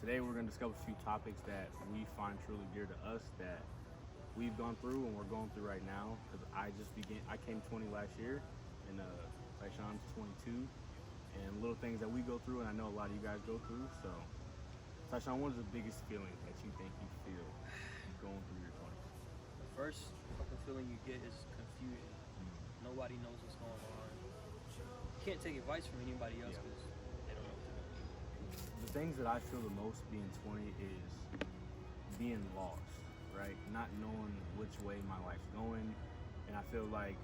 Today we're going to discuss a few topics that we find truly dear to us that we've gone through and we're going through right now. Because I came 20 last year, and Tyshawn's 22, and little things that we go through, and I know a lot of you guys go through. So, Tyshawn, what is the biggest feeling that you think you feel going through your 20s? The first fucking feeling you get is confusion. Nobody knows what's going on. You can't take advice from anybody else because they don't know what to do. The things that I feel the most being 20 is being lost, right? Not knowing which way my life's going. And I feel like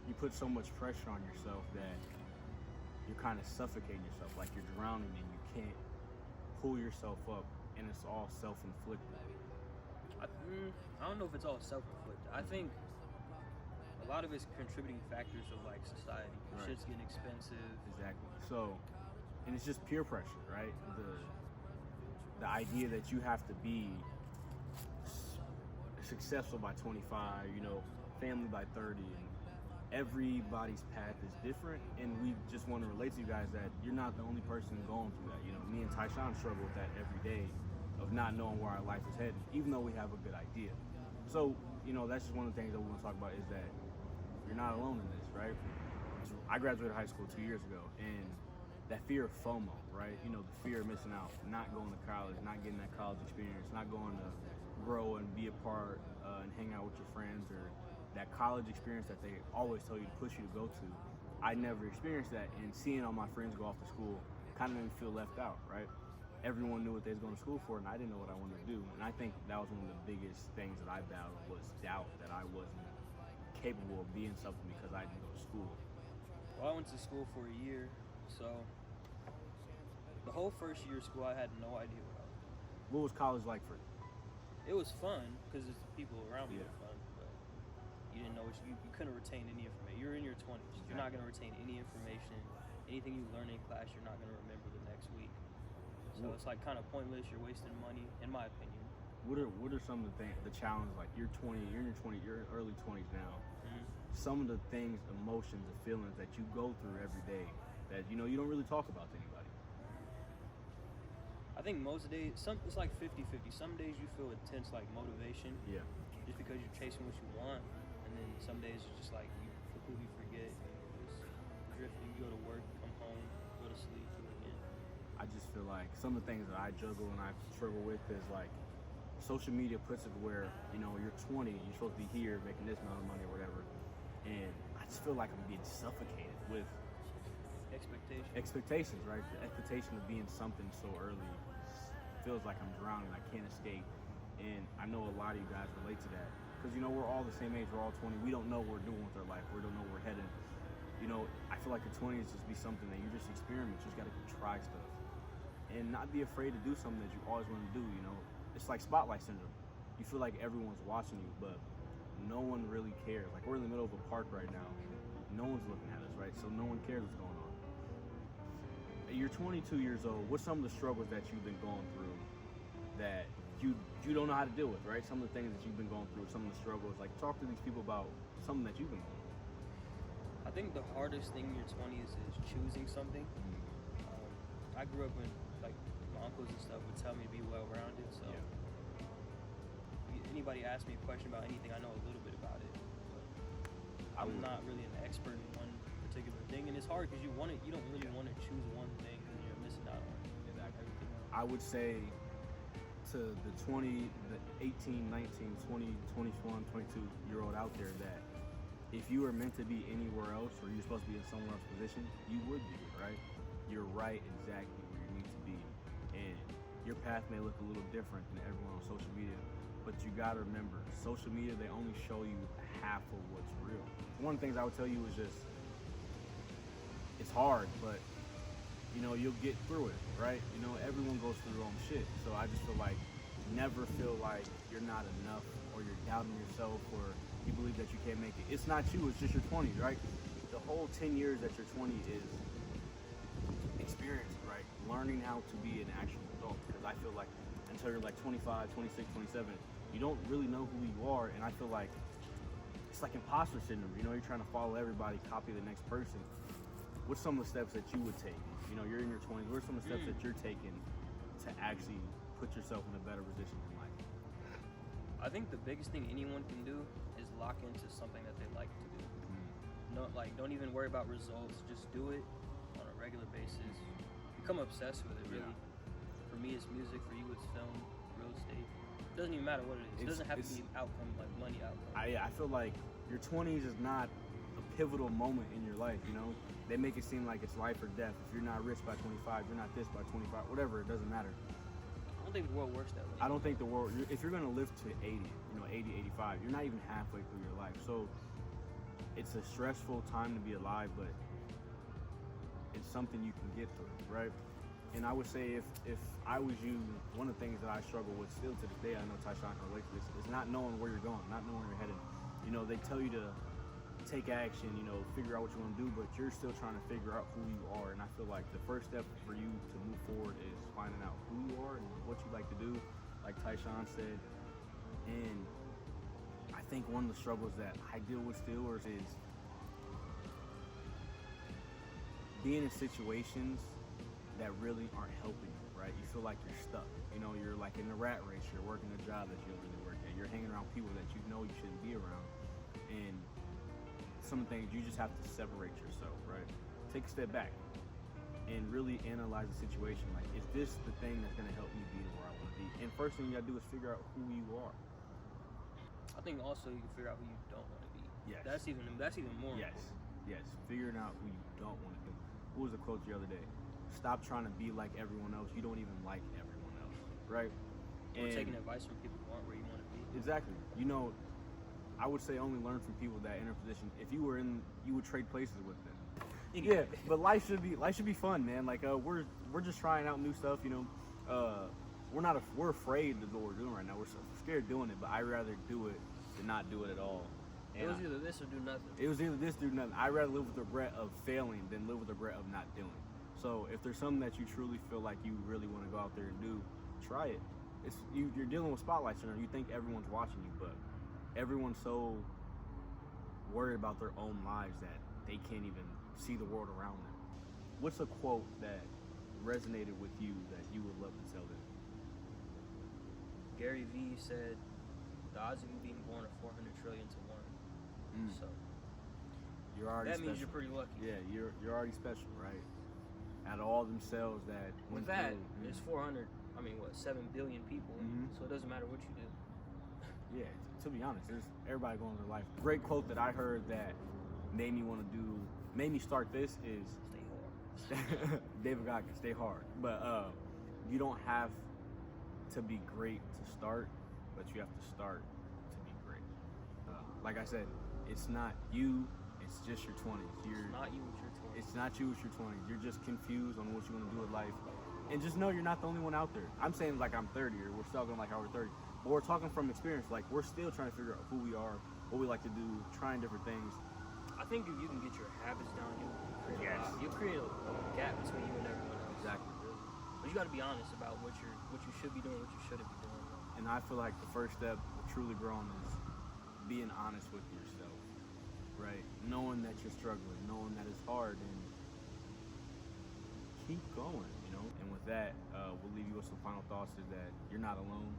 you put so much pressure on yourself that you're kind of suffocating yourself, like you're drowning and you can't pull yourself up, and it's all self-inflicted. I don't know if it's all self-inflicted. I think a lot of it's contributing factors of like society. Right. Shit's getting expensive. Exactly. So, and it's just peer pressure, right? The idea that you have to be successful by 25, family by 30, and everybody's path is different, and we just want to relate to you guys that you're not the only person going through that. Me and Tyshawn struggle with that every day of not knowing where our life is headed, even though we have a good idea. So, that's just one of the things that we want to talk about is that you're not alone in this, right? So I graduated high school 2 years ago, and that fear of FOMO, right? The fear of missing out, not going to college, not getting that college experience, not going to grow and be a part and hang out with your friends, or that college experience that they always tell you to push you to go to. I never experienced that, and seeing all my friends go off to school kind of made me feel left out, right? Everyone knew what they was going to school for, and I didn't know what I wanted to do. And I think that was one of the biggest things that I battled, was doubt that I wasn't capable of being something because I didn't go to school. Well, I went to school for a year, so the whole first year of school I had no idea what I was doing. What was college like for you? It was fun because the people around me Yeah. were fun, but you didn't know you couldn't retain any information. You're in your 20s. Exactly. You're not going to retain any information. Anything you learn in class, you're not going to remember the next week. So it's like kind of pointless. You're wasting money, in my opinion. What are some of the things, the challenges, like you're 20, you're in your 20, you're early 20s now. Mm-hmm. Some of the things, emotions, and feelings that you go through every day that you don't really talk about to anybody. I think most days, it's like 50-50. Some days you feel intense like motivation. Yeah. Just because you're chasing what you want. And then some days it's just like you completely forget. You just drifting, you go to work, come home, go to sleep, do it again. I just feel like some of the things that I juggle and I struggle with is like social media puts it where, you're 20, you're supposed to be here making this amount of money or whatever. And I just feel like I'm being suffocated with expectations, right? The expectation of being something so early feels like I'm drowning. I can't escape. And I know a lot of you guys relate to that because, we're all the same age. We're all 20. We don't know what we're doing with our life. We don't know where we're headed. I feel like the 20s just be something that you just experiment. You just got to try stuff and not be afraid to do something that you always want to do. It's like spotlight syndrome. You feel like everyone's watching you, but no one really cares. Like, we're in the middle of a park right now. No one's looking at us, right? So no one cares what's going on. You're 22 years old. What's some of the struggles that you've been going through that you don't know how to deal with, right? Some of the things that you've been going through, some of the struggles. Like, talk to these people about something that you've been going through. I think the hardest thing in your 20s is choosing something. I grew up when, like, my uncles and stuff would tell me to be well-rounded, so anybody asks me a question about anything, I know a little bit about it. But I'm not really an expert in one particular thing, and it's hard because you don't really want to choose one thing because you're missing out on everything else. I would say to the 18, 19, 20, 21, 22-year-old out there that if you were meant to be anywhere else or you're supposed to be in someone else's position, you would be, right? You're right exactly where you need to be. And your path may look a little different than everyone on social media, but you gotta remember, social media, they only show you half of what's real. One of the things I would tell you is just, it's hard, but you'll get through it, right? Everyone goes through their own shit. So I just feel like never feel like you're not enough or you're doubting yourself or you believe that you can't make it. It's not you, it's just your 20s, right? The whole 10 years that you're 20 is experience, right? Learning how to be an actual adult. Because I feel like until you're like 25, 26, 27, you don't really know who you are. And I feel like it's like imposter syndrome. You're trying to follow everybody, copy the next person. What's some of the steps that you would take? You're in your 20s. What are some of the steps that you're taking to actually put yourself in a better position in life? I think the biggest thing anyone can do is lock into something that they like to do. No, like, don't even worry about results. Just do it on a regular basis. Become obsessed with it, really. For me, it's music. For you, it's film, real estate. It doesn't even matter what it is. It doesn't have to be outcome, like money outcome. I feel like your 20s is not a pivotal moment in your life, you know? They make it seem like it's life or death. If you're not rich by 25, you're not this by 25, whatever, it doesn't matter. I don't think the world works that way. I don't think the world, if you're going to live to 80, 80, 85, you're not even halfway through your life. So it's a stressful time to be alive, but it's something you can get through, right? And I would say if I was you, one of the things that I struggle with still to this day, I know Tyshawn can relate to this, is not knowing where you're going, not knowing where you're headed. You know, they tell you to take action, figure out what you want to do, but you're still trying to figure out who you are. And I feel like the first step for you to move forward is finding out who you are and what you like to do, like Tyshawn said. And I think one of the struggles that I deal with still is being in situations that really aren't helping you, right? You feel like you're stuck. You're like in the rat race. You're working a job that you don't really work at. You're hanging around people that you know you shouldn't be around. And some things you just have to separate yourself, right? Take a step back and really analyze the situation. Like, is this the thing that's gonna help me be where I want to be? And first thing you gotta do is figure out who you are. I think also you can figure out who you don't want to be. Yes. That's even more Yes. important. Yes. Figuring out who you don't want to be. What was the quote the other day? Stop trying to be like everyone else. You don't even like everyone else, right? Or taking advice from people who aren't where you want to be. Exactly. I would say only learn from people that are in a position. If you were in, you would trade places with them. Yeah, but life should be fun, man. Like we're just trying out new stuff. We're afraid to do what we're doing right now. We're so scared doing it, but I'd rather do it than not do it at all. And it was either this or do nothing. It was either this or do nothing. I'd rather live with the regret of failing than live with the regret of not doing. So if there's something that you truly feel like you really want to go out there and do, try it. You're dealing with spotlights, you think everyone's watching you, but everyone's so worried about their own lives that they can't even see the world around them. What's a quote that resonated with you that you would love to tell them? Gary Vee said, the odds of you being born are 400 trillion to 1. So you're already that special. means you're pretty lucky. Yeah, you're already special, right? Out of all themselves that with that, there's 7 billion people, so it doesn't matter what you do. Yeah, to be honest, there's everybody going through life. Great quote that I heard that made me start this is Stay hard. David Goggins, stay hard. But you don't have to be great to start, but you have to start to be great. Like I said, it's not you, it's just your 20s. It's not you with your 20s. It's not you with your 20s. You're just confused on what you want to do with life. And just know you're not the only one out there. I'm saying like I'm 30 or we're talking like how we're 30. But we're talking from experience. Like we're still trying to figure out who we are, what we like to do, trying different things. I think if you can get your habits down, you'll create a gap between you and everyone else. Exactly. But you got to be honest about what you should be doing, what you shouldn't be doing. And I feel like the first step to truly growing is being honest with yourself, right? Knowing that you're struggling, knowing that it's hard, and keep going, And with that, we'll leave you with some final thoughts is that you're not alone.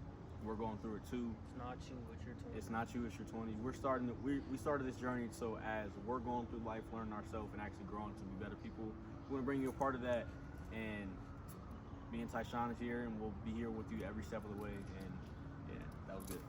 We're going through it too. It's not you, it's your 20s. It's not you, it's your 20s. We started this journey, so as we're going through life, learning ourselves and actually growing to be better people, we want to bring you a part of that. And me and Tyshawn is here, and we'll be here with you every step of the way. And yeah, that was good.